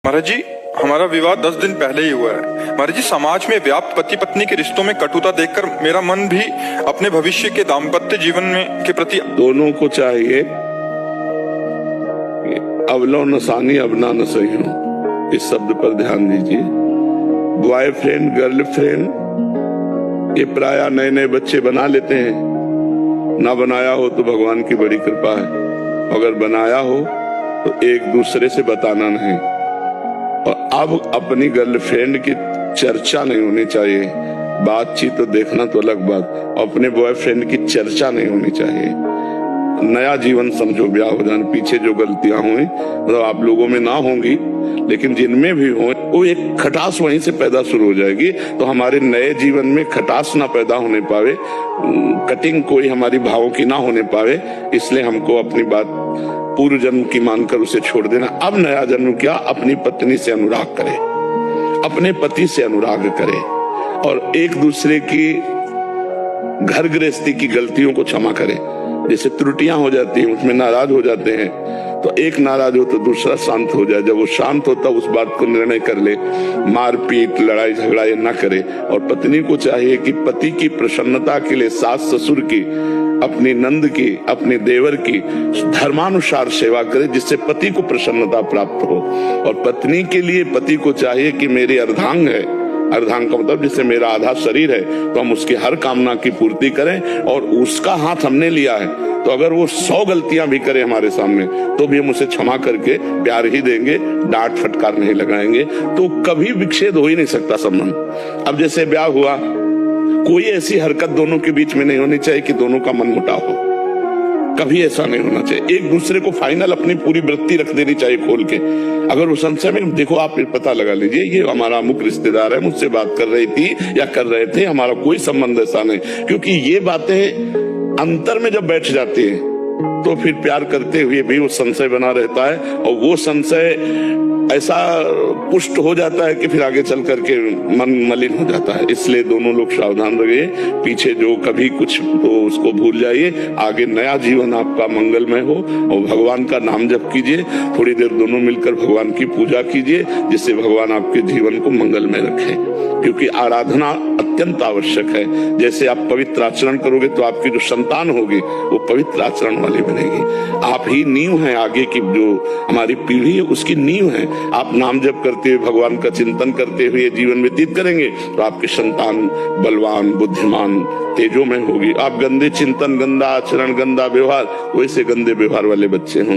महाराज जी, हमारा विवाह 10 दिन पहले ही हुआ है। महाराज जी, समाज में व्याप्त पति पत्नी के रिश्तों में कटुता देखकर मेरा मन भी अपने भविष्य के दाम्पत्य जीवन में के प्रति दोनों को चाहिए अवलो नसानी अबना न सही हो, इस शब्द पर ध्यान दीजिए। बॉयफ्रेंड गर्लफ्रेंड ये प्राय नए नए बच्चे बना लेते हैं, ना बनाया हो तो भगवान की बड़ी कृपा है, अगर बनाया हो तो एक दूसरे से बताना नहीं। और अब अपनी गर्लफ्रेंड की चर्चा नहीं होनी चाहिए, बातचीत तो देखना तो अलग बात, अपने बॉयफ्रेंड की चर्चा नहीं होनी चाहिए। नया जीवन समझो, ब्याह हो जाने पीछे जो गलतियां हुई मतलब आप लोगों में ना होंगी, लेकिन जिनमें भी हो वो एक खटास वहीं से पैदा शुरू हो जाएगी। तो हमारे नए जीवन में खटास ना पैदा होने पावे, कटिंग कोई हमारी भावों की ना होने पावे, इसलिए हमको अपनी बात पूर्व जन्म की मानकर उसे छोड़ देना। अब नया जन्म क्या, अपनी पत्नी से अनुराग करे, अपने पति से अनुराग करे और एक दूसरे की घर गृहस्थी की गलतियों को क्षमा करे। जैसे त्रुटियां हो जाती हैं उसमें नाराज हो जाते हैं, तो एक नाराज हो तो दूसरा शांत हो जाए। जब वो शांत होता उस बात को निर्णय कर ले, मारपीट लड़ाई झगड़ा ये ना करे। और पत्नी को चाहिए कि पति की प्रसन्नता के लिए सास ससुर की, अपनी नंद की, अपने देवर की धर्मानुसार सेवा करे, जिससे पति को प्रसन्नता प्राप्त हो। और पत्नी के लिए पति को चाहिए कि मेरी अर्धांग है, अर्धांग का मतलब जिससे मेरा आधा शरीर है, तो हम उसकी हर कामना की पूर्ति करें। और उसका हाथ हमने लिया है तो अगर वो 100 गलतियां भी करे हमारे सामने तो भी हम उसे क्षमा करके प्यार ही देंगे, डांट फटकार नहीं लगाएंगे, तो कभी विच्छेद हो ही नहीं सकता संबंध। अब जैसे ब्याह हुआ, कोई ऐसी हरकत दोनों के बीच में नहीं होनी चाहिए कि दोनों का मन मुटाव हो, कभी ऐसा नहीं होना चाहिए। एक दूसरे को फाइनल अपनी पूरी वृत्ति रख देनी चाहिए खोल के। अगर उस संशय में देखो, आप पता लगा लीजिए ये हमारा अमुक रिश्तेदार है, मुझसे बात कर रही थी या कर रहे थे, हमारा कोई संबंध ऐसा नहीं। क्योंकि ये बातें अंतर में जब बैठ जाती है तो फिर प्यार करते हुए भी वो संशय बना रहता है, और वो संशय ऐसा पुष्ट हो जाता है कि फिर आगे चल करके मन मलिन हो जाता है। इसलिए दोनों लोग सावधान रहिए, पीछे जो कभी कुछ तो उसको भूल जाइए, आगे नया जीवन आपका मंगलमय हो। और भगवान का नाम जप कीजिए, थोड़ी देर दोनों मिलकर भगवान की पूजा कीजिए, जिससे भगवान आपके जीवन को मंगलमय रखे। क्योंकि आराधना अत्यंत आवश्यक है। जैसे आप पवित्र आचरण करोगे तो आपकी जो संतान होगी वो पवित्र आचरण वाली बनेगी। आप ही नींव हैं, आगे की जो हमारी पीढ़ी है उसकी नींव है। आप नाम जप करते हुए, भगवान का चिंतन करते हुए जीवन व्यतीत करेंगे तो आपकी संतान बलवान, बुद्धिमान, तेजोमय होगी। आप गंदे चिंतन, गंदा आचरण, गंदा व्यवहार, वैसे गंदे व्यवहार वाले बच्चे हों।